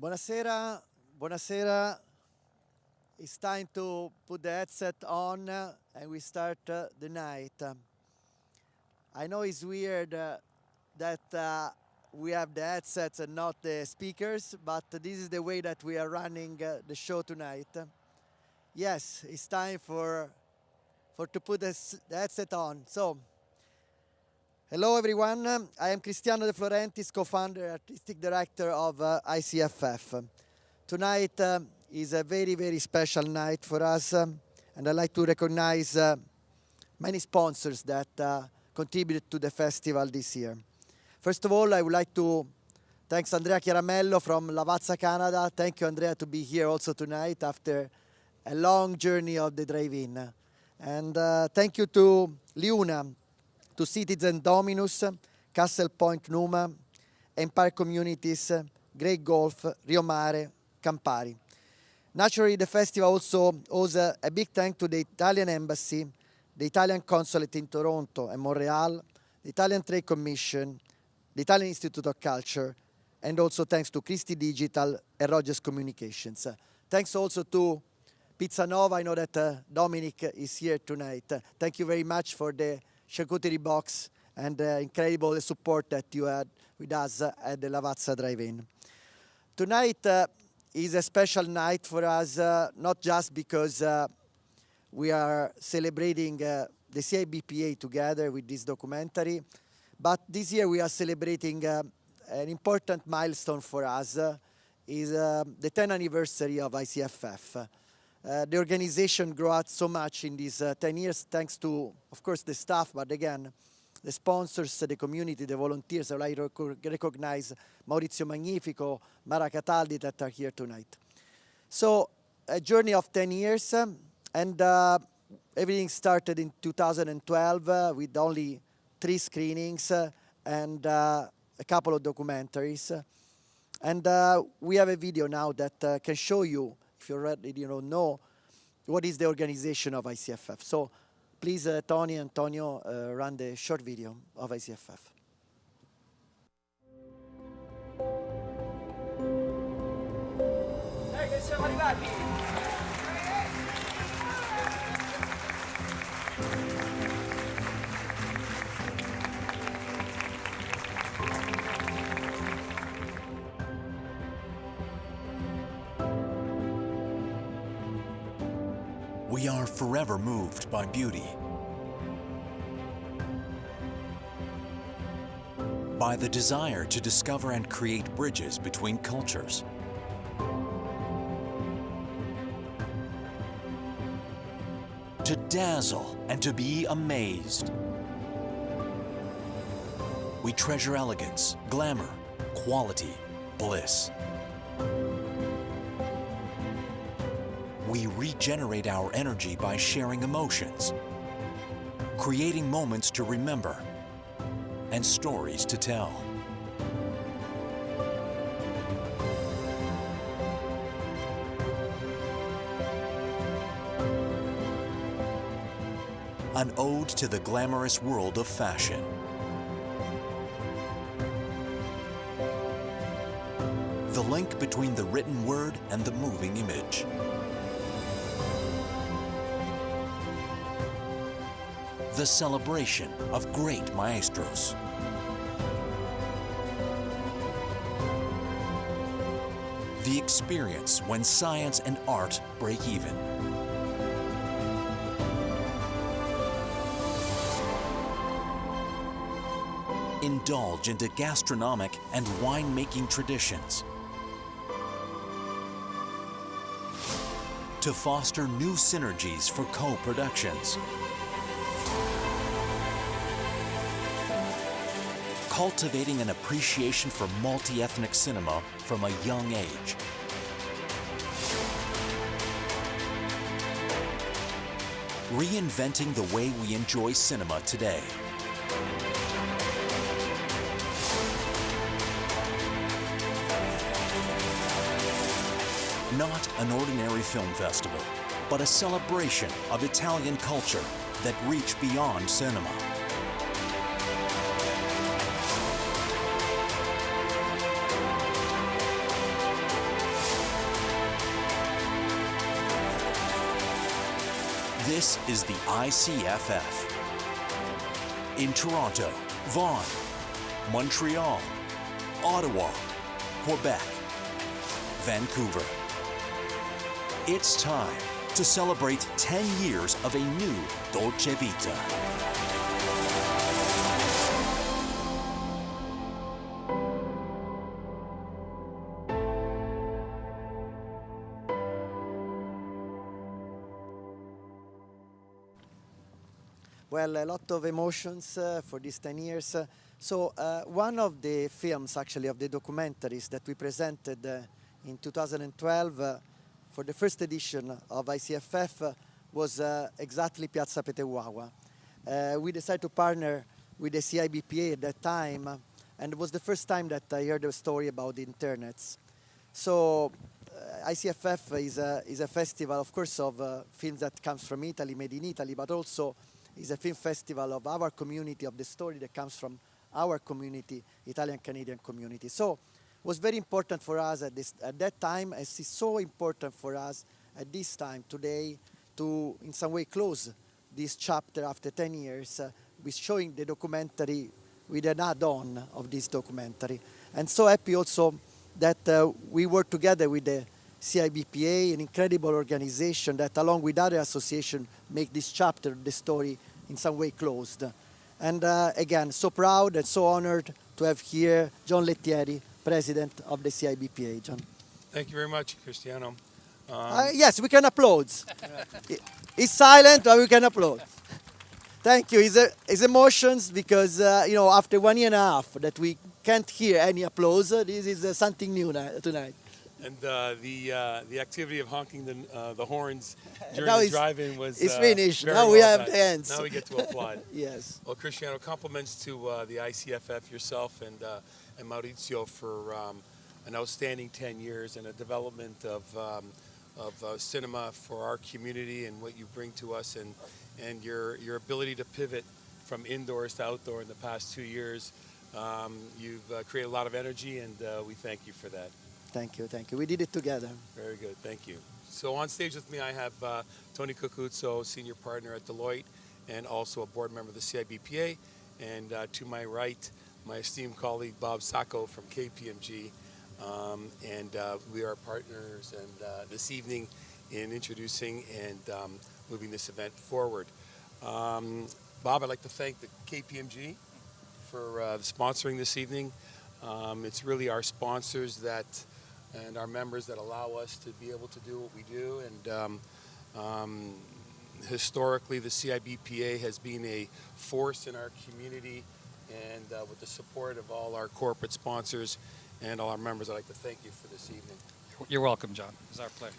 Buonasera, buonasera. It's time to put the headset on and we start the night. I know it's weird that we have the headsets and not the speakers, but this is the way that we are running the show tonight. Yes, it's time for to put the headset on. So, hello everyone. I am Cristiano De Florentis, co-founder and artistic director of ICFF. Tonight is a very, very special night for us, and I'd like to recognize many sponsors that contributed to the festival this year. First of all, I would like to thank Andrea Chiaramello from Lavazza, Canada. Thank you, Andrea, to be here also tonight after a long journey of the drive-in. And thank you to Liuna, to Citizen Dominus, Castle Point Numa, Empire Communities, Great Golf, Rio Mare, Campari. Naturally, the festival also owes a big thank to the Italian Embassy, the Italian Consulate in Toronto and Montreal, the Italian Trade Commission, the Italian Institute of Culture, and also thanks to Christie Digital and Rogers Communications. Thanks also to Pizza Nova. I know that Dominic is here tonight. Thank you very much for the charcuterie box and the incredible support that you had with us at the Lavazza Drive-In. Tonight is a special night for us, not just because we are celebrating the CIBPA together with this documentary, but this year we are celebrating an important milestone for us, is the 10th anniversary of ICFF. The organization grew out so much in these 10 years, thanks to, of course, the staff, but again, the sponsors, the community, the volunteers. I would like to recognize Maurizio Magnifico, Mara Cataldi that are here tonight. So, a journey of 10 years, and everything started in 2012 with only 3 screenings and a couple of documentaries. And we have a video now that can show you, if you already know, what is the organization of ICFF. So please, Tony and Antonio, run the short video of ICFF. Che siamo arrivati! We are forever moved by beauty, by the desire to discover and create bridges between cultures, to dazzle and to be amazed. We treasure elegance, glamour, quality, bliss. We regenerate our energy by sharing emotions, creating moments to remember, and stories to tell. An ode to the glamorous world of fashion. The link between the written word and the moving image. The celebration of great maestros. The experience when science and art break even. Indulge into gastronomic and wine-making traditions. To foster new synergies for co-productions. Cultivating an appreciation for multi-ethnic cinema from a young age. Reinventing the way we enjoy cinema today. Not an ordinary film festival, but a celebration of Italian culture that reach beyond cinema. This is the ICFF. In Toronto, Vaughan, Montreal, Ottawa, Quebec, Vancouver. It's time to celebrate 10 years of a new Dolce Vita. Well, a lot of emotions for these 10 years. One of the films, actually, of the documentaries that we presented in 2012 for the first edition of ICFF was exactly Piazza Petawawa. We decided to partner with the CIBPA at that time, and it was the first time that I heard a story about the internets. So ICFF is a festival, of course, of films that comes from Italy, made in Italy, but also is a film festival of our community, of the story that comes from our community, Italian-Canadian community. So it was very important for us at that time, as it's so important for us at this time today to, in some way, close this chapter after 10 years with showing the documentary with an add-on of this documentary. And so happy also that we work together with the CIBPA, an incredible organization that, along with other associations, make this chapter, the story, in some way closed. And again, so proud and so honored to have here John Lettieri, President of the CIBPA. John. Thank you very much, Cristiano. Yes, we can applaud. He's silent, but we can applaud. Thank you. His emotions, because after 1 year and a half that we can't hear any applause, this is something new tonight. And the activity of honking the horns during Now the drive-in was it's finished. very Now well we have done. the ends. Now we get to applaud. Yes. Well, Cristiano, compliments to the ICFF, yourself, and Maurizio for an outstanding 10 years and a development of cinema for our community and what you bring to us, and your ability to pivot from indoors to outdoor in the past 2 years. You've created a lot of energy, and we thank you for that. Thank you, thank you. We did it together. Very good, thank you. So on stage with me I have Tony Cucuzzo, Senior Partner at Deloitte and also a board member of the CIBPA. And to my right, my esteemed colleague Bob Sacco from KPMG. And we are partners and this evening in introducing and moving this event forward. Bob, I'd like to thank the KPMG for sponsoring this evening. It's really our sponsors and our members that allow us to be able to do what we do. And historically, the CIBPA has been a force in our community, and with the support of all our corporate sponsors and all our members, I'd like to thank you for this evening. You're welcome, John. It's our pleasure.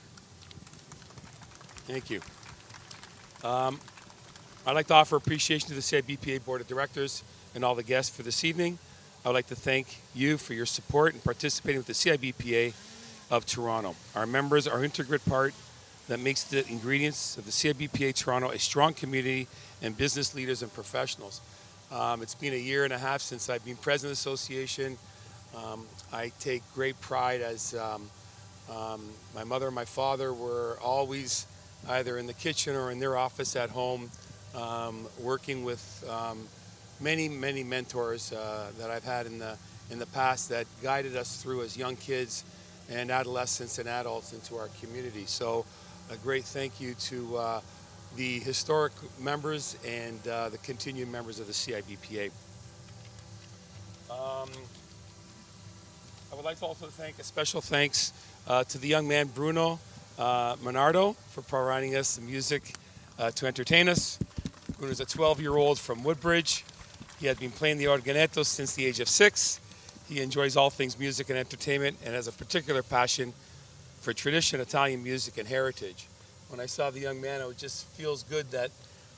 Thank you. I'd like to offer appreciation to the CIBPA Board of Directors and all the guests for this evening. I would like to thank you for your support and participating with the CIBPA of Toronto. Our members are an integral part that makes the ingredients of the CIBPA Toronto a strong community and business leaders and professionals. It's been 1.5 years since I've been president of the association. I take great pride as my mother and my father were always either in the kitchen or in their office at home, working with many mentors that I've had in the past that guided us through as young kids and adolescents and adults into our community. So a great thank you to the historic members and the continued members of the CIBPA. I would like to also thank a special thanks to the young man Bruno Monardo for providing us the music to entertain us. Bruno's a 12-year-old from Woodbridge. He had been playing the organetto since the age of 6. He enjoys all things music and entertainment and has a particular passion for tradition, Italian music, and heritage. When I saw the young man, it just feels good that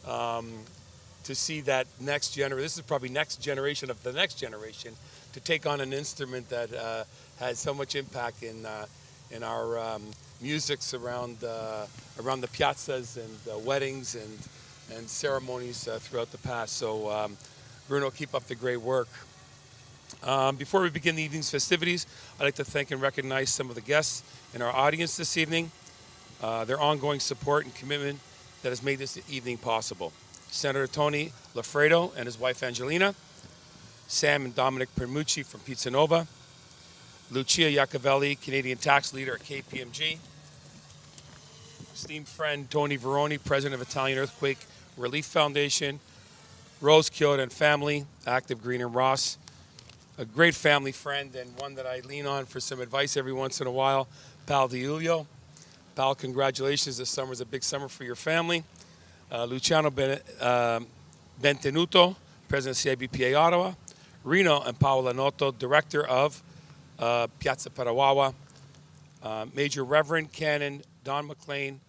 to see that next generation, this is probably next generation of the next generation, to take on an instrument that has so much impact in our musics around the piazzas and weddings and ceremonies throughout the past. So Bruno, keep up the great work. Before we begin the evening's festivities, I'd like to thank and recognize some of the guests in our audience this evening. Their ongoing support and commitment that has made this evening possible. Senator Tony Lafredo and his wife Angelina, Sam and Dominic Permucci from Pizza Nova, Lucia Iacovelli, Canadian tax leader at KPMG, esteemed friend Tony Veroni, president of Italian Earthquake Relief Foundation, Rose Kyoto and family, Active Green and Ross, a great family friend and one that I lean on for some advice every once in a while, Pal Diulio. Pal, congratulations. This summer is a big summer for your family. Luciano Bentenuto, president of CIBPA Ottawa, Reno and Paola Noto, director of Piazza Petawawa, Major Reverend Canon Don McLean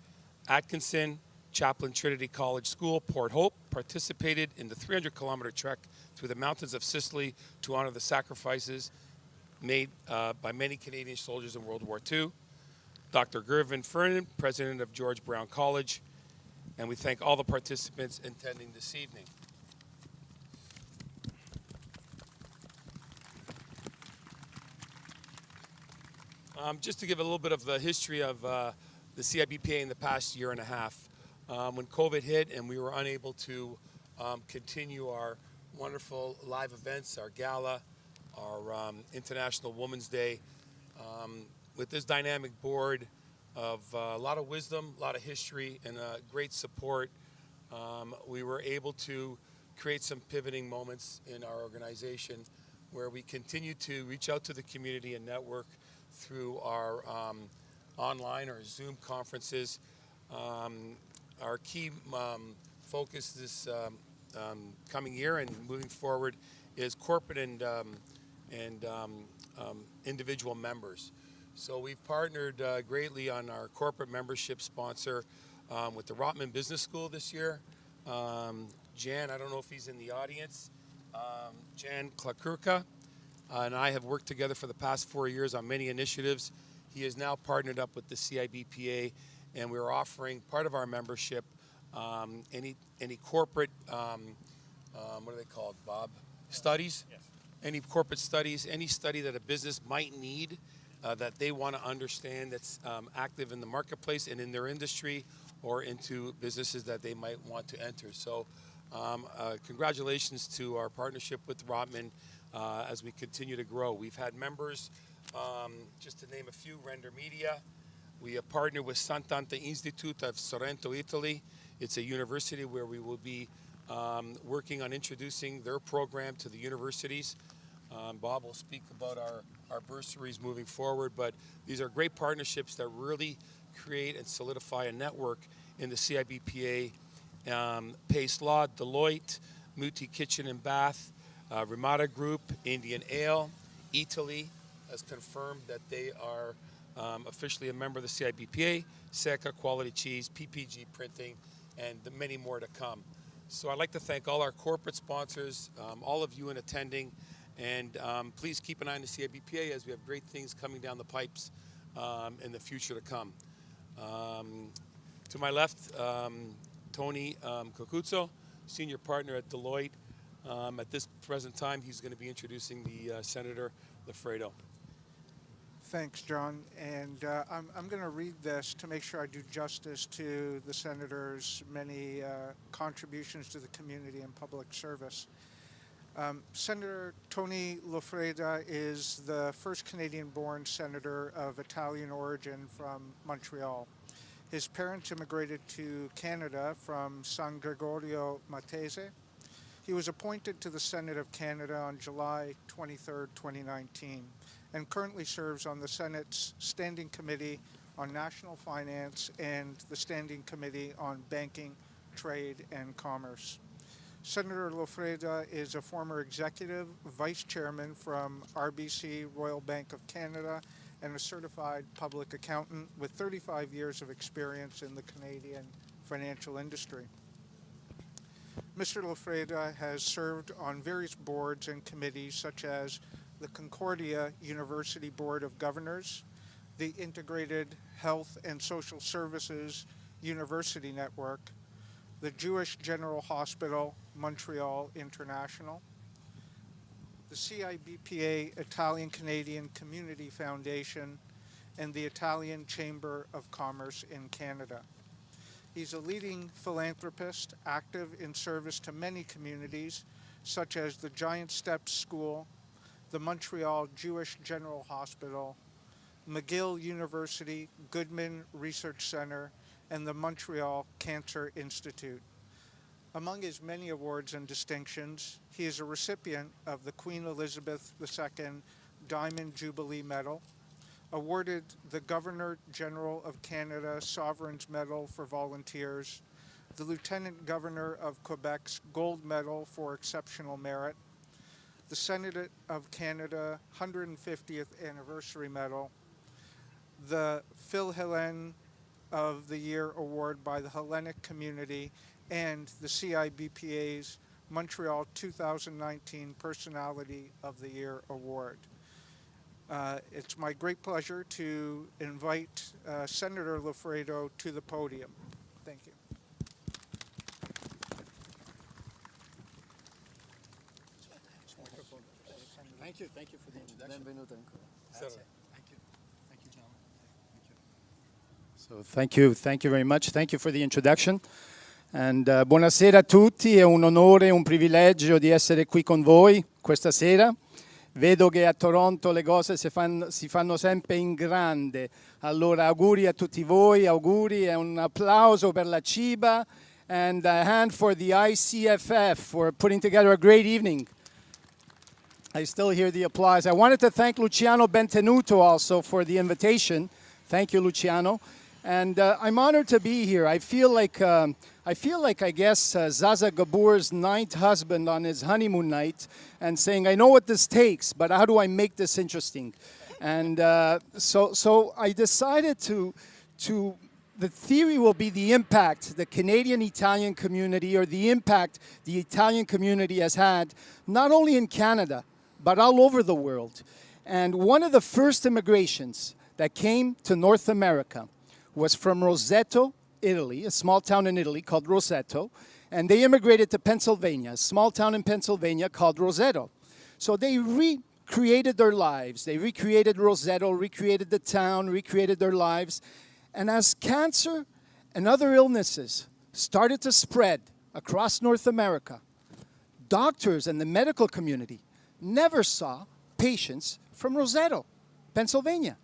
Atkinson, chaplain Trinity College School, Port Hope, participated in the 300-kilometer trek through the mountains of Sicily to honor the sacrifices made by many Canadian soldiers in World War II. Dr. Gervin Fernan, president of George Brown College, and we thank all the participants attending this evening. Just to give a little bit of the history of the CIBPA in the past year and a half. When COVID hit and we were unable to continue our wonderful live events, our gala, our International Women's Day, with this dynamic board of a lot of wisdom, a lot of history, and great support, we were able to create some pivoting moments in our organization where we continue to reach out to the community and network through our online or Zoom conferences. Our key focus this coming year and moving forward is corporate and individual members. So we've partnered greatly on our corporate membership sponsor with the Rotman Business School this year. Jan, I don't know if he's in the audience, Jan Klakurka, and I have worked together for the past 4 years on many initiatives. He is now partnered up with the CIBPA, and we're offering part of our membership, any corporate, what are they called, Bob? Studies? Yes. Any corporate studies, any study that a business might need that they want to understand that's active in the marketplace and in their industry or into businesses that they might want to enter. So congratulations to our partnership with Rotman as we continue to grow. We've had members, just to name a few, Render Media. We have partnered with Sant'Anta Institute of Sorrento, Italy. It's a university where we will be working on introducing their program to the universities. Bob will speak about our bursaries moving forward, but these are great partnerships that really create and solidify a network in the CIBPA. Pace Law, Deloitte, Muti Kitchen and Bath, Ramada Group, Indian Ale, Italy has confirmed that they are officially a member of the CIBPA, Seca Quality Cheese, PPG Printing, and many more to come. So I'd like to thank all our corporate sponsors, all of you in attending, and please keep an eye on the CIBPA as we have great things coming down the pipes in the future to come. To my left, Tony Cocuzzo, senior partner at Deloitte. At this present time, he's going to be introducing the Senator Lafredo. Thanks, John. And I'm going to read this to make sure I do justice to the Senator's many contributions to the community and public service. Senator Tony Lafredo is the first Canadian-born senator of Italian origin from Montreal. His parents immigrated to Canada from San Gregorio Matese. He was appointed to the Senate of Canada on July 23, 2019, and currently serves on the Senate's Standing Committee on National Finance and the Standing Committee on Banking, Trade, and Commerce. Senator Lafredo is a former executive vice chairman from RBC Royal Bank of Canada and a certified public accountant with 35 years of experience in the Canadian financial industry. Mr. Lafredo has served on various boards and committees such as the Concordia University Board of Governors, the Integrated Health and Social Services University Network, the Jewish General Hospital, Montreal International, the CIBPA Italian-Canadian Community Foundation, and the Italian Chamber of Commerce in Canada. He's a leading philanthropist, active in service to many communities, such as the Giant Steps School, the Montreal Jewish General Hospital, McGill University, Goodman Research Center, and the Montreal Cancer Institute. Among his many awards and distinctions, he is a recipient of the Queen Elizabeth II Diamond Jubilee Medal, awarded the Governor General of Canada Sovereign's Medal for Volunteers, the Lieutenant Governor of Quebec's Gold Medal for Exceptional Merit, the Senate of Canada 150th Anniversary Medal, the Phil Hellen of the Year Award by the Hellenic Community, and the CIBPA's Montreal 2019 Personality of the Year Award. It's my great pleasure to invite Senator Lafredo to the podium. Thank you. Thank you for the introduction. Benvenuto ancora. Thank you. Thank you, gentlemen. Thank you. So thank you very much. Thank you for the introduction. And buonasera a tutti, è un onore e un privilegio di essere qui con voi questa sera. Vedo che a Toronto le cose si fanno sempre in grande. Allora auguri a tutti voi, auguri e un applauso per la CIBA and a hand for the ICFF for putting together a great evening. I still hear the applause. I wanted to thank Luciano Bentenuto also for the invitation. Thank you, Luciano. And I'm honored to be here. I feel like I guess Zaza Gabor's 9th husband on his honeymoon night and saying, I know what this takes, but how do I make this interesting? And so I decided the theory will be the impact the Canadian-Italian community or the impact the Italian community has had, not only in Canada, but all over the world. And one of the first immigrations that came to North America was from Roseto, Italy, a small town in Italy called Roseto, and they immigrated to Pennsylvania, a small town in Pennsylvania called Roseto. So they recreated their lives. They recreated Roseto, recreated the town, recreated their lives. And as cancer and other illnesses started to spread across North America, doctors and the medical community never saw patients from Roseto, Pennsylvania.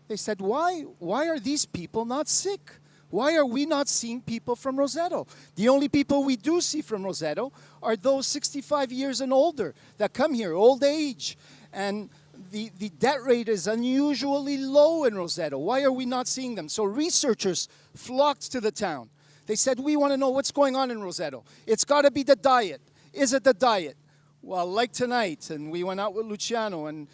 They said, why are these people not sick? Why are we not seeing people from Roseto? The only people we do see from Roseto are those 65 years and older that come here, old age. And the death rate is unusually low in Roseto. Why are we not seeing them? So researchers flocked to the town. They said, we want to know what's going on in Roseto. It's got to be the diet. Is it the diet? Well, like tonight, and we went out with Luciano, and,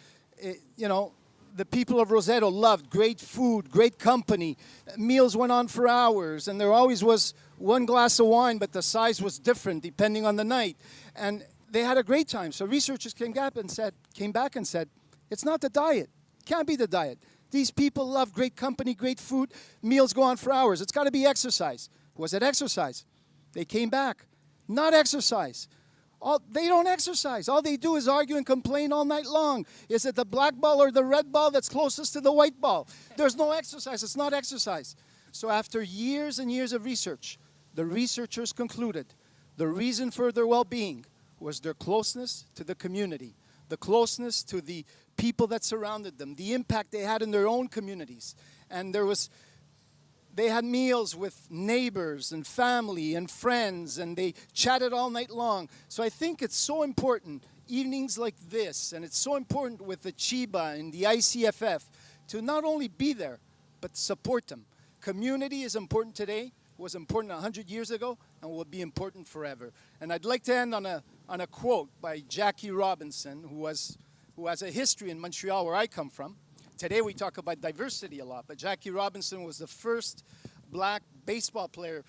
the people of Roseto loved great food, great company. Meals went on for hours, and there always was one glass of wine, but the size was different depending on the night. And they had a great time. So researchers came back and said, it's not the diet. It can't be the diet. These people love great company, great food. Meals go on for hours. It's got to be exercise. Was it exercise? They came back. Not exercise. They don't exercise. All they do is argue and complain all night long. Is it the black ball or the red ball that's closest to the white ball? There's no exercise. It's not exercise. So after years and years of research, the researchers concluded the reason for their well-being was their closeness to the community, the closeness to the people that surrounded them, the impact they had in their own communities. And they had meals with neighbors and family and friends, and they chatted all night long. So I think it's so important, evenings like this, and it's so important with the CIBA and the ICFF to not only be there, but support them. Community is important today, was important 100 years ago, and will be important forever. And I'd like to end on a quote by Jackie Robinson, who has a history in Montreal, where I come from. Today we talk about diversity a lot, but Jackie Robinson was the first black baseball player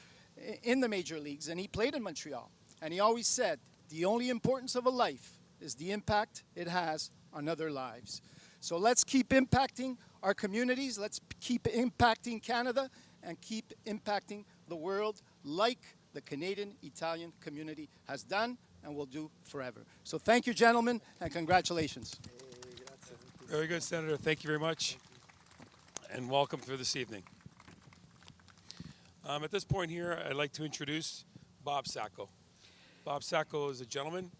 in the major leagues, and he played in Montreal. And he always said, the only importance of a life is the impact it has on other lives. So let's keep impacting our communities, let's keep impacting Canada, and keep impacting the world like the Canadian-Italian community has done and will do forever. So thank you, gentlemen, and congratulations. Very good, Senator. Thank you very much. And welcome for this evening. At this point here, I'd like to introduce Bob Sacco. Bob Sacco is a gentleman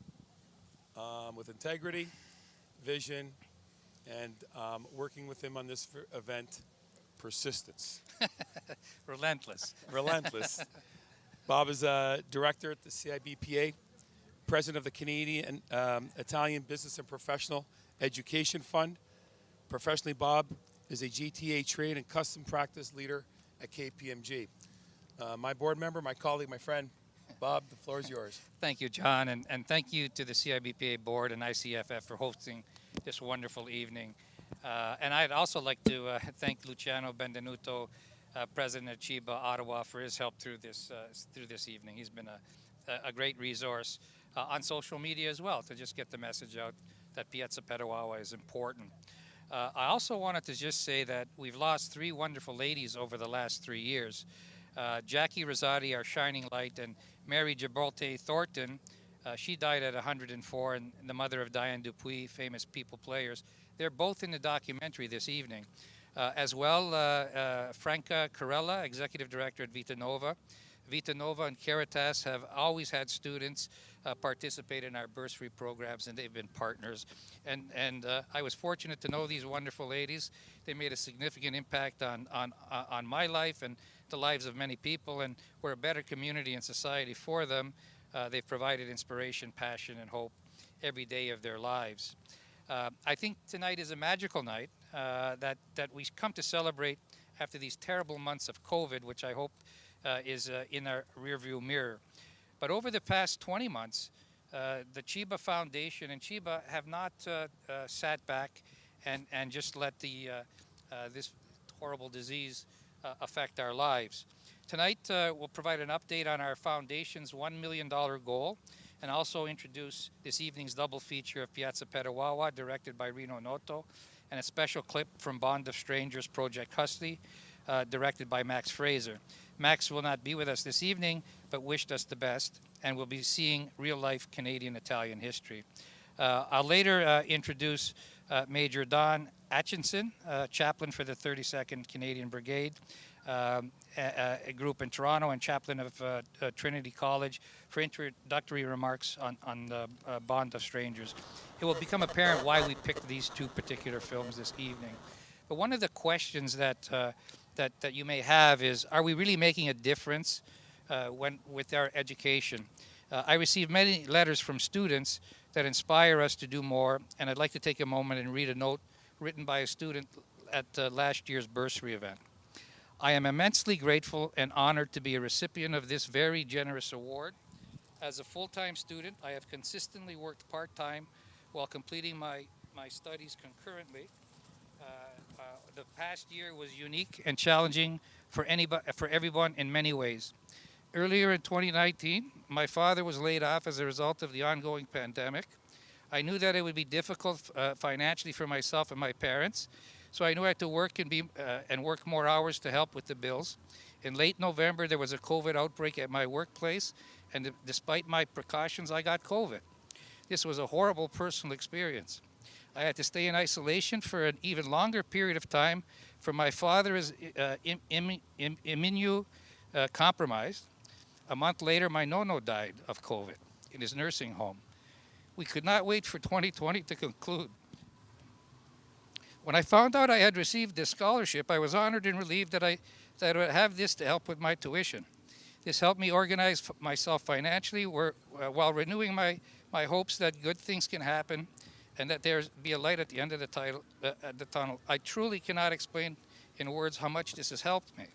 with integrity, vision, and working with him on this event, persistence. Relentless. Relentless. Bob is a director at the CIBPA, president of the Canadian Italian Business and Professional Education Fund. Professionally, Bob is a GTA trade and custom practice leader at KPMG. My board member, my colleague, my friend, Bob, the floor is yours. Thank you, John, and thank you to the CIBPA board and ICFF for hosting this wonderful evening. And I'd also like to thank Luciano Benvenuto, President of Chiba Ottawa, for his help through this evening. He's been a great resource on social media as well to just get the message out that Piazza Petawawa is important. I also wanted to just say that we've lost three wonderful ladies over the last 3 years. Jackie Rosati, our shining light, and Mary Gibraltar Thornton. She died at 104, and the mother of Diane Dupuis, famous people players. They're both in the documentary this evening. As well, Franca Corella, Executive Director at Vita Nova. Vita Nova and Caritas have always had students participate in our bursary programs, and they've been partners. And I was fortunate to know these wonderful ladies. They made a significant impact on my life and the lives of many people, and we're a better community and society for them. They've provided inspiration, passion, and hope every day of their lives. I think tonight is a magical night that we come to celebrate after these terrible months of COVID, which I hope is in our rearview mirror. But over the past 20 months, the Chiba Foundation and Chiba have not sat back and just let this horrible disease affect our lives. Tonight, we'll provide an update on our foundation's $1 million goal and also introduce this evening's double feature of Piazza Petawawa, directed by Rino Noto, and a special clip from Bond of Strangers Project Custody, directed by Max Fraser. Max will not be with us this evening, but wished us the best, and we'll be seeing real-life Canadian-Italian history. I'll later introduce Major Don Atchison, chaplain for the 32nd Canadian Brigade, a group in Toronto, and chaplain of Trinity College, for introductory remarks on the Bond of Strangers. It will become apparent why we picked these two particular films this evening. But one of the questions that you may have is, are we really making a difference with our education? I received many letters from students that inspire us to do more, and I'd like to take a moment and read a note written by a student at last year's bursary event. I am immensely grateful and honored to be a recipient of this very generous award. As a full-time student, I have consistently worked part-time while completing my studies concurrently. The past year was unique and challenging for everyone in many ways. Earlier in 2019, my father was laid off as a result of the ongoing pandemic. I knew that it would be difficult financially for myself and my parents, so I knew I had to work and work more hours to help with the bills. In late November, there was a COVID outbreak at my workplace, and despite my precautions, I got COVID. This was a horrible personal experience. I had to stay in isolation for an even longer period of time, for my father is immunocompromised. A month later, my nono died of COVID in his nursing home. We could not wait for 2020 to conclude. When I found out I had received this scholarship, I was honored and relieved that I would have this to help with my tuition. This helped me organize myself financially while renewing my hopes that good things can happen and that there be a light at the end of the tunnel. I truly cannot explain in words how much this has helped me.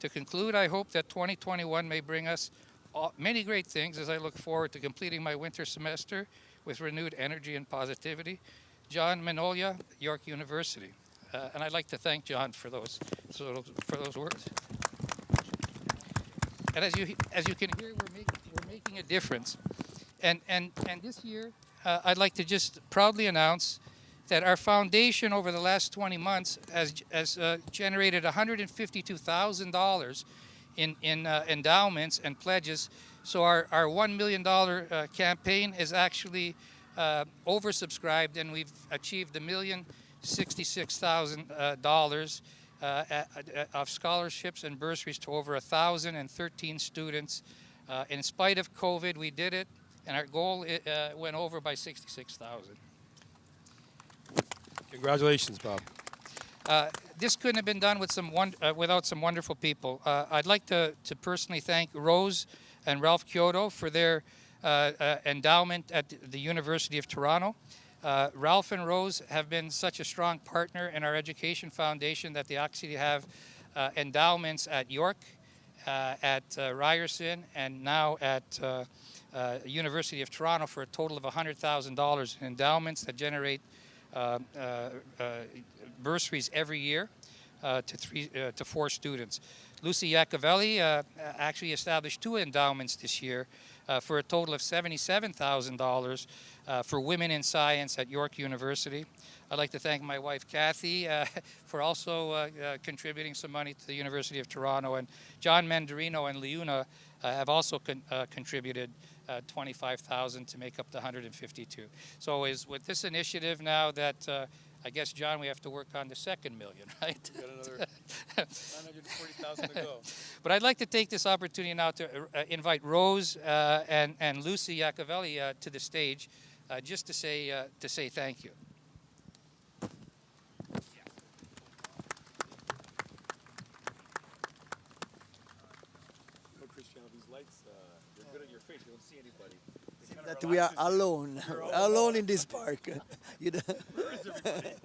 To conclude, I hope that 2021 may bring us many great things as I look forward to completing my winter semester with renewed energy and positivity. John Minolia, York University. And I'd like to thank John for those words. And as you can hear, we're making a difference. And this year, I'd like to just proudly announce that our foundation over the last 20 months has generated $152,000 in endowments and pledges. So our $1 million campaign is actually oversubscribed, and we've achieved $1,066,000. of scholarships and bursaries to over 1,013 students. In spite of COVID, we did it, and our goal went over by 66,000. Congratulations, Bob. This couldn't have been done with without some wonderful people. I'd like to personally thank Rose and Ralph Kyoto for their endowment at the University of Toronto. Ralph and Rose have been such a strong partner in our education foundation that they actually have endowments at York, at Ryerson, and now at University of Toronto for a total of $100,000 in endowments that generate bursaries every year to 4 students. Lucy Iacovelli actually established 2 endowments this year for a total of $77,000 for women in science at York University. I'd like to thank my wife Kathy for also contributing some money to the University of Toronto, and John Mandarino and Leuna have also contributed $25,000 to make up the 152. So is with this initiative now that I guess, John, we have to work on the second million, right? We got another 940,000 to go. But I'd like to take this opportunity now to invite Rose and Lucy Iacovelli to the stage, just to say thank you. Cristiano, these lights, they're good on your face. You don't see anybody. That we are alone, alone in this park. You know? Where is everybody?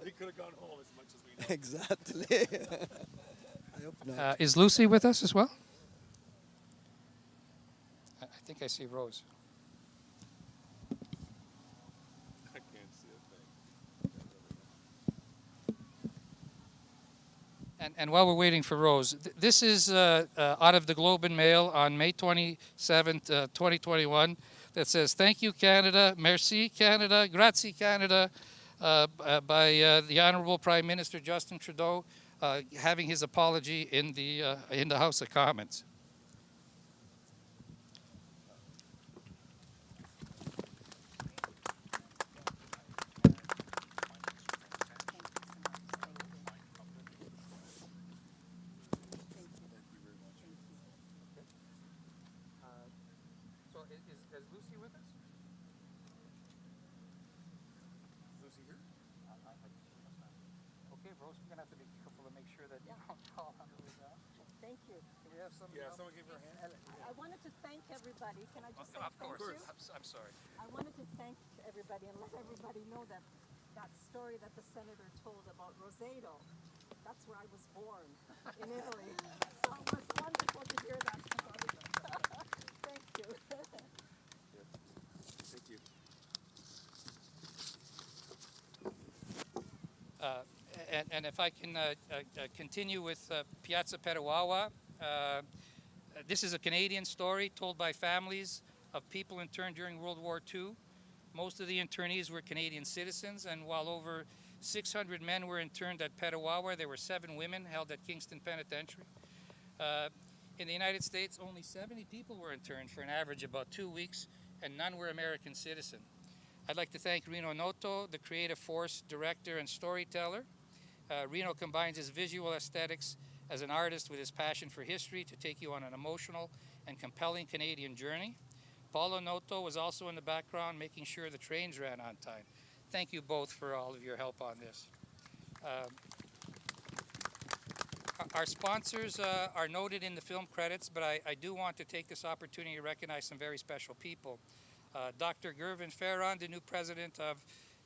We could have gone home as much as we know. Exactly. I hope not. Is Lucy with us as well? I think I see Rose. I can't see a thing. And while we're waiting for Rose, this is out of the Globe and Mail on May 27th, 2021, that says, "Thank you, Canada, merci, Canada, grazie, Canada," by the Honorable Prime Minister Justin Trudeau, having his apology in the House of Commons. Is Lucy with us? Lucy here? Okay, Rose, we're going to have to be careful to make sure that you don't fall on the way down. Thank you. Do we have somebody else? Someone give her a hand. I wanted to thank everybody. Can I just say Of thank course. you? I'm sorry. I wanted to thank everybody and let everybody know that that story that the senator told about Roseto, that's where I was born, in Italy. So it was wonderful to hear that. Thank you. Thank you. And if I can continue with Piazza Petawawa, this is a Canadian story told by families of people interned during World War II. Most of the internees were Canadian citizens, and while over 600 men were interned at Petawawa, there were 7 women held at Kingston Penitentiary. In the United States, only 70 people were interned for an average of about 2 weeks, and none were American citizen. I'd like to thank Rino Noto, the creative force, director, and storyteller. Rino combines his visual aesthetics as an artist with his passion for history to take you on an emotional and compelling Canadian journey. Paulo Noto was also in the background, making sure the trains ran on time. Thank you both for all of your help on this. Our sponsors are noted in the film credits, but I do want to take this opportunity to recognize some very special people. Dr. Gervin Ferrand, the new president of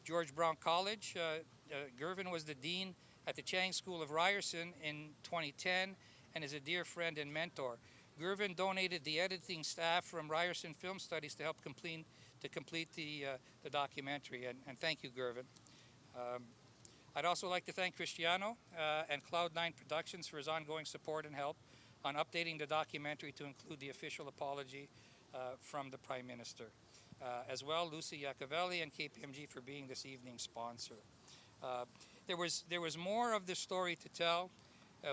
George Brown College. Gervin was the dean at the Chang School of Ryerson in 2010 and is a dear friend and mentor. Gervin donated the editing staff from Ryerson Film Studies to help complete the documentary, and thank you, Gervin. I'd also like to thank Cristiano and Cloud9 Productions for his ongoing support and help on updating the documentary to include the official apology from the Prime Minister. As well, Lucy Iacovelli and KPMG for being this evening's sponsor. There was more of the story to tell.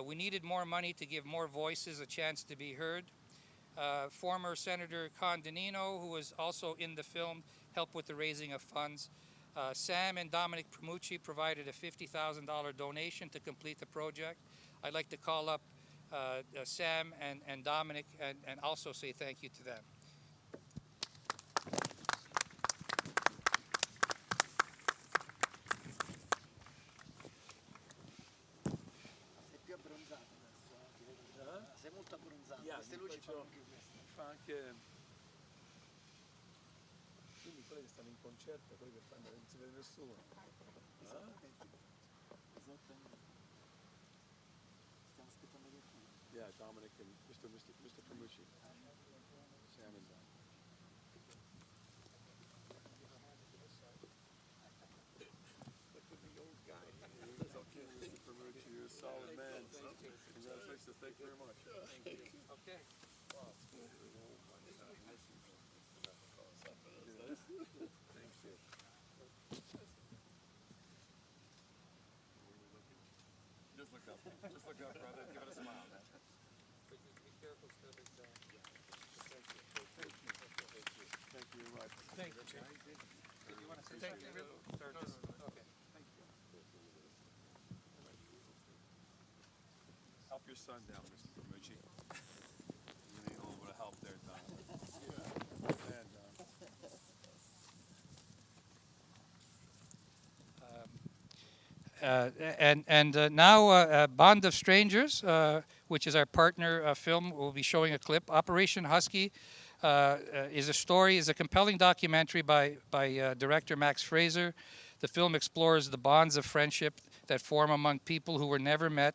We needed more money to give more voices a chance to be heard. Former Senator Condonino, who was also in the film, helped with the raising of funds. Sam and Dominic Primucci provided a $50,000 donation to complete the project. I'd like to call up Sam and Dominic and also say thank you to them. Sei più abbronzato adesso. Sei molto abbronzato. Queste luci fanno più questo. Fa anche... Quindi quelli che stanno in concerto, quelli che fanno, non si vede nessuno. Esattamente. Esattamente. Stiamo aspettando qualcuno. Yeah, Dominic and Mr. Primucci. Sam and Don. Look at the old guy. Okay, Mr. Primucci, you're a solid man. Congratulations, thank you very much. Okay. Thank you. Just look up. Just look up, brother. Give it a smile, man. Be careful, still is, Thank you. Thank you. Thank you very much. Thank you. Did you want to say something? Or just, okay. Thank you. Help your son down, Mr. Primucci. You need a little bit of help there, Don. Man, Don. Now Bond of Strangers, which is our partner film, will be showing a clip. Operation Husky is a compelling documentary by director Max Fraser. The film explores the bonds of friendship that form among people who were never met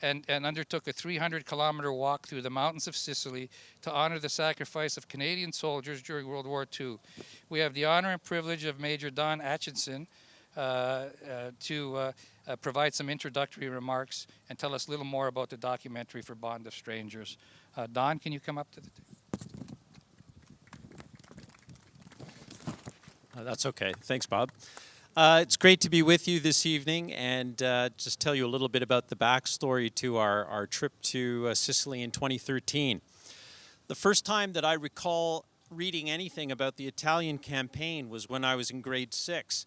and undertook a 300-kilometer walk through the mountains of Sicily to honor the sacrifice of Canadian soldiers during World War II. We have the honor and privilege of Major Don Atchison to provide some introductory remarks and tell us a little more about the documentary for Bond of Strangers. Don, can you come up to the table? That's okay. Thanks, Bob. It's great to be with you this evening and just tell you a little bit about the backstory to our trip to Sicily in 2013. The first time that I recall reading anything about the Italian campaign was when I was in grade 6,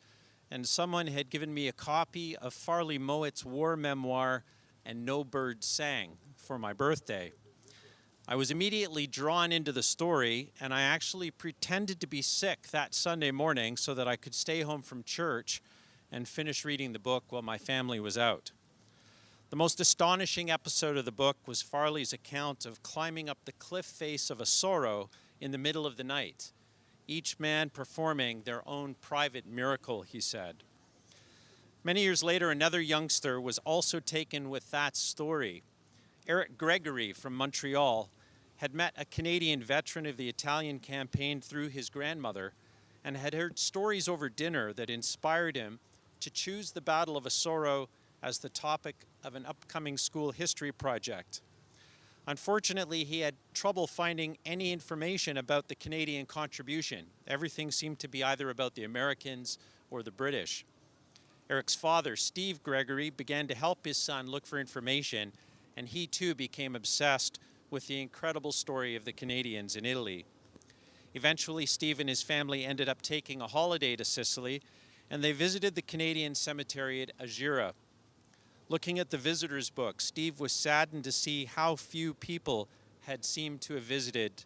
and someone had given me a copy of Farley Mowat's war memoir, And No Bird Sang, for my birthday. I was immediately drawn into the story, and I actually pretended to be sick that Sunday morning so that I could stay home from church and finish reading the book while my family was out. The most astonishing episode of the book was Farley's account of climbing up the cliff face of Asoro in the middle of the night, each man performing their own private miracle, he said. Many years later, another youngster was also taken with that story. Eric Gregory from Montreal had met a Canadian veteran of the Italian campaign through his grandmother and had heard stories over dinner that inspired him to choose the Battle of Asoro as the topic of an upcoming school history project. Unfortunately, he had trouble finding any information about the Canadian contribution. Everything seemed to be either about the Americans or the British. Eric's father, Steve Gregory, began to help his son look for information, and he too became obsessed with the incredible story of the Canadians in Italy. Eventually, Steve and his family ended up taking a holiday to Sicily, and they visited the Canadian cemetery at Agira. Looking at the visitor's book, Steve was saddened to see how few people had seemed to have visited,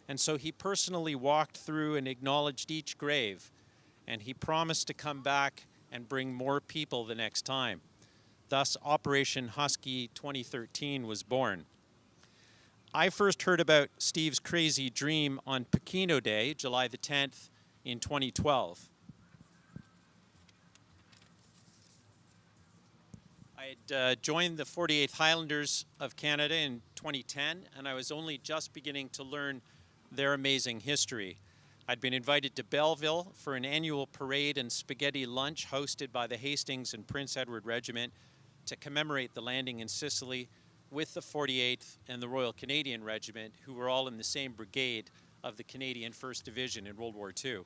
and so he personally walked through and acknowledged each grave, and he promised to come back and bring more people the next time. Thus, Operation Husky 2013 was born. I first heard about Steve's crazy dream on Pechino Day, July the 10th, in 2012. I had joined the 48th Highlanders of Canada in 2010, and I was only just beginning to learn their amazing history. I'd been invited to Belleville for an annual parade and spaghetti lunch hosted by the Hastings and Prince Edward Regiment to commemorate the landing in Sicily with the 48th and the Royal Canadian Regiment, who were all in the same brigade of the Canadian 1st Division in World War II.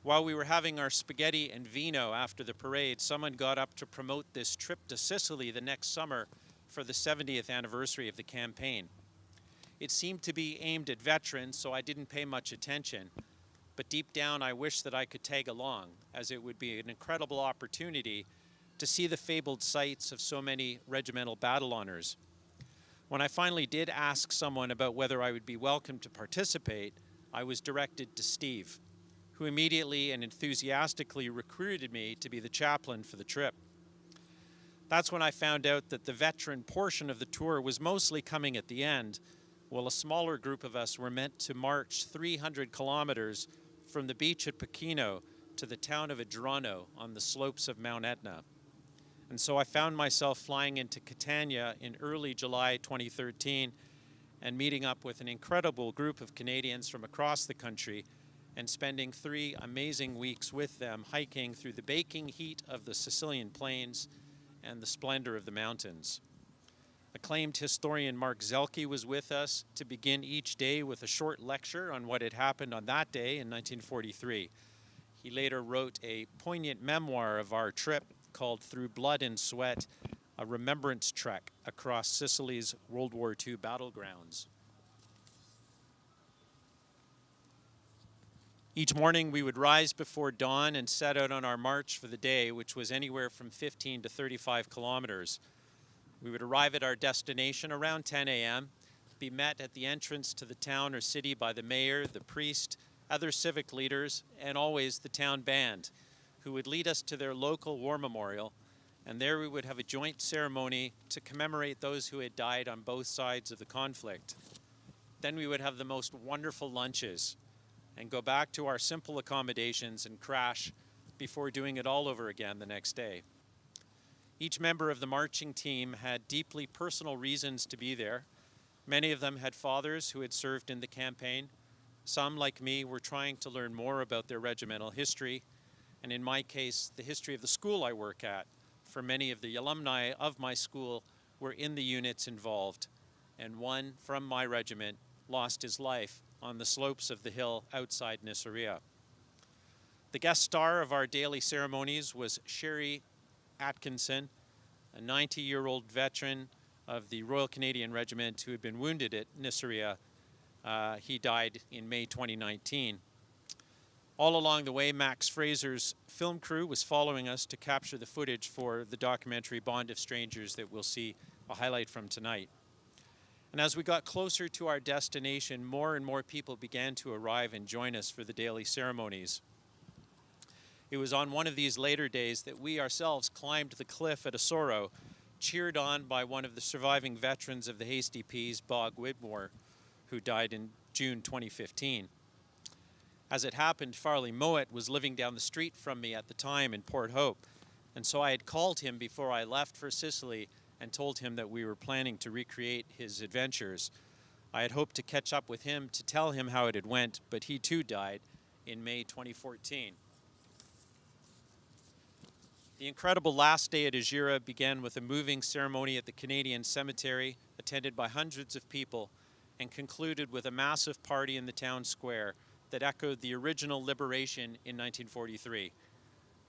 While we were having our spaghetti and vino after the parade, someone got up to promote this trip to Sicily the next summer for the 70th anniversary of the campaign. It seemed to be aimed at veterans, so I didn't pay much attention. but deep down I wish that I could tag along, as it would be an incredible opportunity to see the fabled sights of so many regimental battle honors. When I finally did ask someone about whether I would be welcome to participate, I was directed to Steve, who immediately and enthusiastically recruited me to be the chaplain for the trip. That's when I found out that the veteran portion of the tour was mostly coming at the end, while a smaller group of us were meant to march 300 kilometers from the beach at Pechino to the town of Adrano on the slopes of Mount Etna. And so I found myself flying into Catania in early July 2013 and meeting up with an incredible group of Canadians from across the country and spending 3 amazing weeks with them, hiking through the baking heat of the Sicilian plains and the splendor of the mountains. Acclaimed historian Mark Zelke was with us to begin each day with a short lecture on what had happened on that day in 1943. He later wrote a poignant memoir of our trip called Through Blood and Sweat, a remembrance trek across Sicily's World War II battlegrounds. Each morning we would rise before dawn and set out on our march for the day, which was anywhere from 15 to 35 kilometers. We would arrive at our destination around 10 a.m., be met at the entrance to the town or city by the mayor, the priest, other civic leaders, and always the town band, who would lead us to their local war memorial, and there we would have a joint ceremony to commemorate those who had died on both sides of the conflict. Then we would have the most wonderful lunches and go back to our simple accommodations and crash before doing it all over again the next day. Each member of the marching team had deeply personal reasons to be there. Many of them had fathers who had served in the campaign. Some, like me, were trying to learn more about their regimental history, and in my case, the history of the school I work at. For many of the alumni of my school were in the units involved, and one from my regiment lost his life on the slopes of the hill outside Nisseria. The guest star of our daily ceremonies was Sherry Atkinson, a 90-year-old veteran of the Royal Canadian Regiment who had been wounded at Nisseria. He died in May 2019. All along the way, Max Fraser's film crew was following us to capture the footage for the documentary Bond of Strangers that we'll see a highlight from tonight. And as we got closer to our destination, more and more people began to arrive and join us for the daily ceremonies. It was on one of these later days that we ourselves climbed the cliff at Osoro, cheered on by one of the surviving veterans of the Hasty Peas, Bog Widmore, who died in June 2015. As it happened, Farley Mowat was living down the street from me at the time in Port Hope, and so I had called him before I left for Sicily and told him that we were planning to recreate his adventures. I had hoped to catch up with him to tell him how it had went, but he too died in May 2014. The incredible last day at Agira began with a moving ceremony at the Canadian Cemetery, attended by hundreds of people, and concluded with a massive party in the town square that echoed the original liberation in 1943.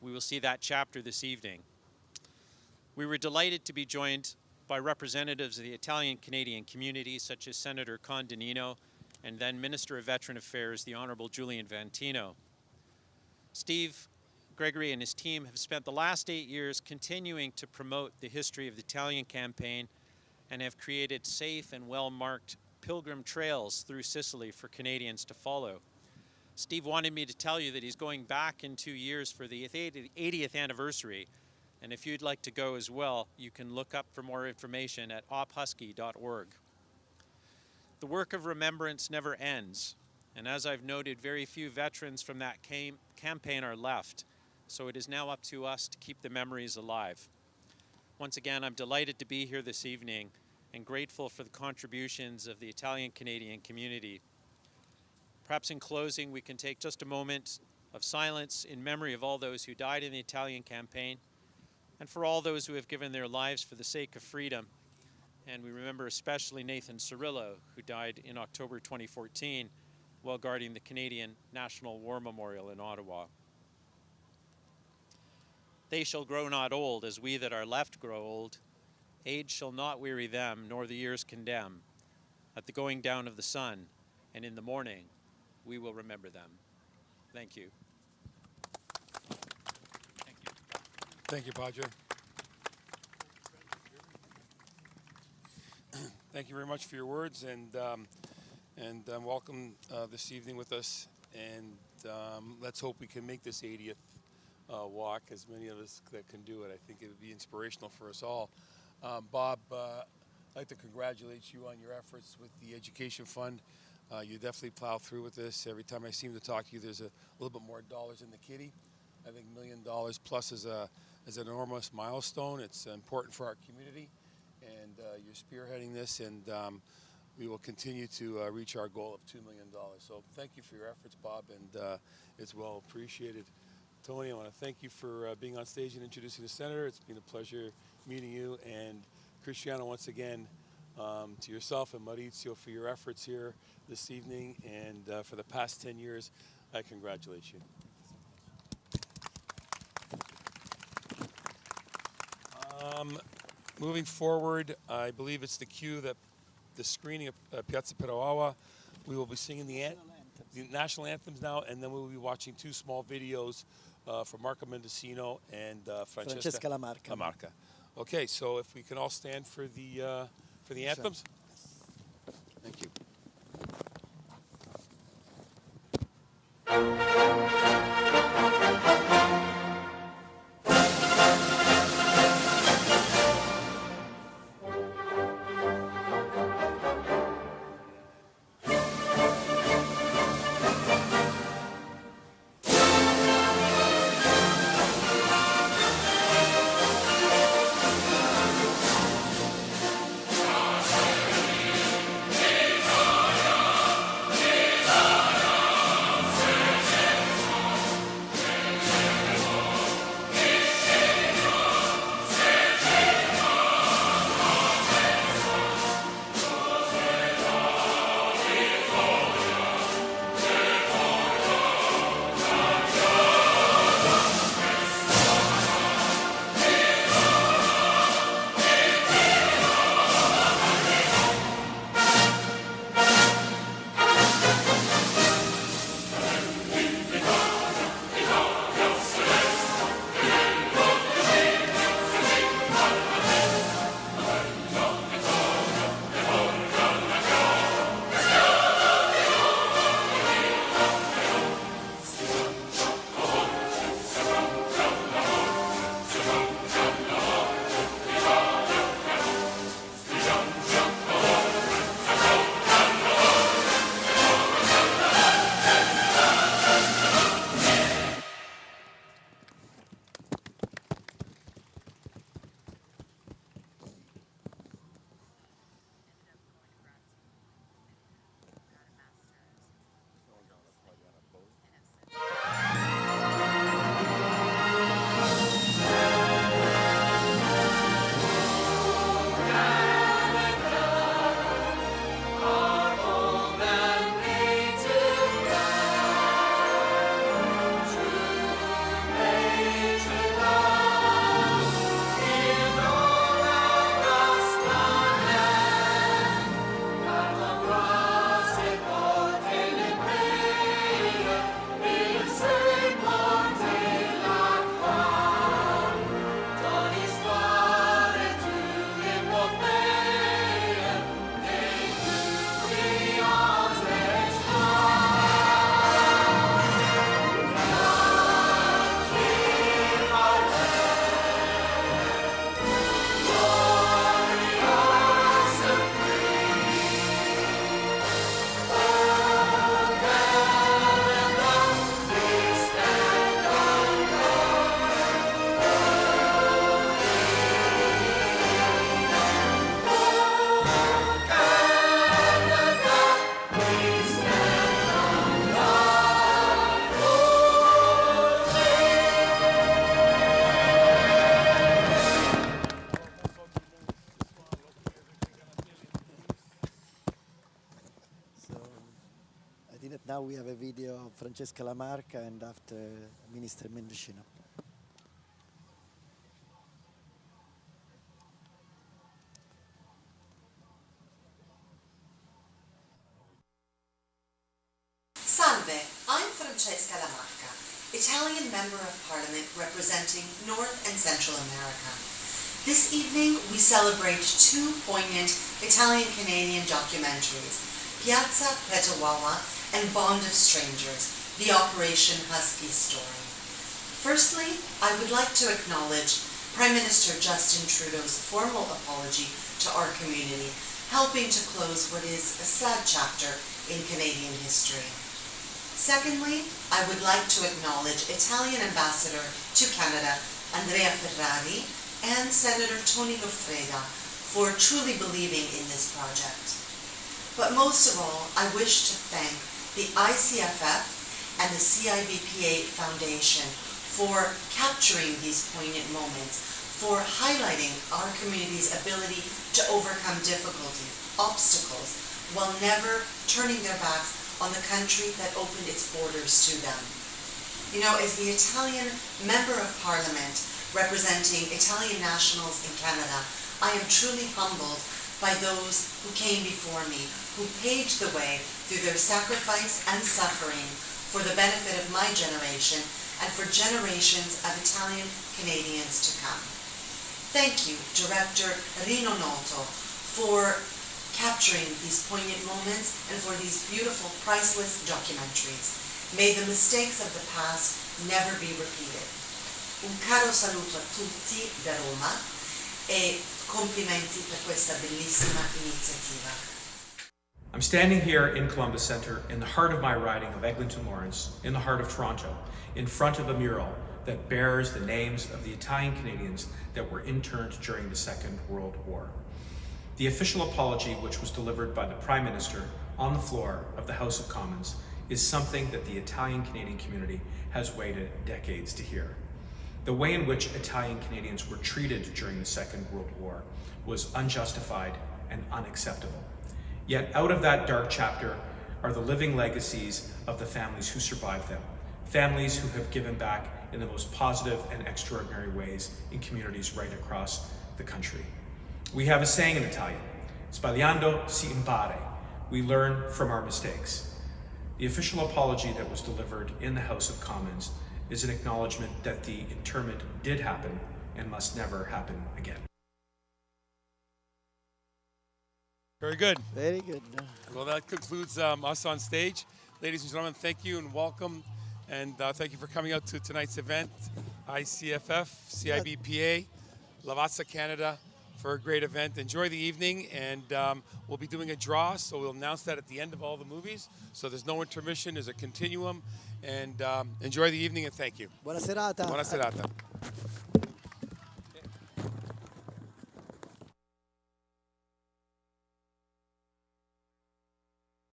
We will see that chapter this evening. We were delighted to be joined by representatives of the Italian-Canadian community, such as Senator Condonino and then Minister of Veteran Affairs, the Honorable Julian Vantino. Steve Gregory and his team have spent the last 8 years continuing to promote the history of the Italian campaign and have created safe and well-marked pilgrim trails through Sicily for Canadians to follow. Steve wanted me to tell you that he's going back in 2 years for the 80th anniversary, and if you'd like to go as well, you can look up for more information at ophusky.org. The work of remembrance never ends, and as I've noted, very few veterans from that campaign are left, so it is now up to us to keep the memories alive. Once again, I'm delighted to be here this evening and grateful for the contributions of the Italian-Canadian community. Perhaps in closing, we can take just a moment of silence in memory of all those who died in the Italian campaign and for all those who have given their lives for the sake of freedom. And we remember especially Nathan Cirillo, who died in October 2014 while guarding the Canadian National War Memorial in Ottawa. They shall grow not old, as we that are left grow old. Age shall not weary them, nor the years condemn. At the going down of the sun, and in the morning, we will remember them. Thank you. Thank you. Thank you, Padre. Thank you very much for your words, and welcome this evening with us. And let's hope we can make this 80th walk, as many of us that can do it. I think it would be inspirational for us all. Bob, I'd like to congratulate you on your efforts with the Education Fund. You definitely plow through with this. Every time I seem to talk to you, there's a little bit more dollars in the kitty. I think $1 million plus is an enormous milestone. It's important for our community, and you're spearheading this, and we will continue to reach our goal of $2 million. So thank you for your efforts, Bob, and it's well appreciated. Tony, I want to thank you for being on stage and introducing the Senator. It's been a pleasure meeting you. And Cristiano, once again, to yourself and Maurizio for your efforts here this evening, and for the past 10 years, I congratulate you. Moving forward, I believe it's the cue that the screening of Piazza Petawawa, we will be singing the national anthems now, and then we will be watching two small videos for Marco Mendocino and Francesca Lamarca. Okay, so if we can all stand for the anthems. Thank you. Now we have a video of Francesca Lamarca and after Minister Mendocino. Salve, I'm Francesca Francesca Lamarca, Italian Member of Parliament representing North and Central America. This evening, we celebrate two poignant Italian-Canadian documentaries, Piazza Petawawa and Bond of Strangers, the Operation Husky story. Firstly, I would like to acknowledge Prime Minister Justin Trudeau's formal apology to our community, helping to close what is a sad chapter in Canadian history. Secondly, I would like to acknowledge Italian Ambassador to Canada, Andrea Ferrari, and Senator Tony Goffreda for truly believing in this project. But most of all, I wish to thank the ICFF and the CIBPA Foundation for capturing these poignant moments, for highlighting our community's ability to overcome difficulty, obstacles, while never turning their backs on the country that opened its borders to them. You know, as the Italian Member of Parliament representing Italian nationals in Canada, I am truly humbled by those who came before me, who paved the way through their sacrifice and suffering for the benefit of my generation and for generations of Italian Canadians to come. Thank you, Director Rino Noto, for capturing these poignant moments and for these beautiful, priceless documentaries. May the mistakes of the past never be repeated. Un caro saluto a tutti da Roma e complimenti per questa bellissima iniziativa. I'm standing here in Columbus Centre in the heart of my riding of Eglinton Lawrence, in the heart of Toronto, in front of a mural that bears the names of the Italian Canadians that were interned during the Second World War. The official apology, which was delivered by the Prime Minister on the floor of the House of Commons, is something that the Italian Canadian community has waited decades to hear. The way in which Italian Canadians were treated during the Second World War was unjustified and unacceptable. Yet out of that dark chapter are the living legacies of the families who survived them, families who have given back in the most positive and extraordinary ways in communities right across the country. We have a saying in Italian, sbagliando si impara. We learn from our mistakes. The official apology that was delivered in the House of Commons is an acknowledgement that the internment did happen and must never happen again. Very good. Very good. Well, that concludes us on stage. Ladies and gentlemen, thank you and welcome. And thank you for coming out to tonight's event. ICFF, CIBPA, Lavazza Canada for a great event. Enjoy the evening, and we'll be doing a draw, so we'll announce that at the end of all the movies. So there's no intermission, there's a continuum. And enjoy the evening, and thank you. Buona serata. Buona serata.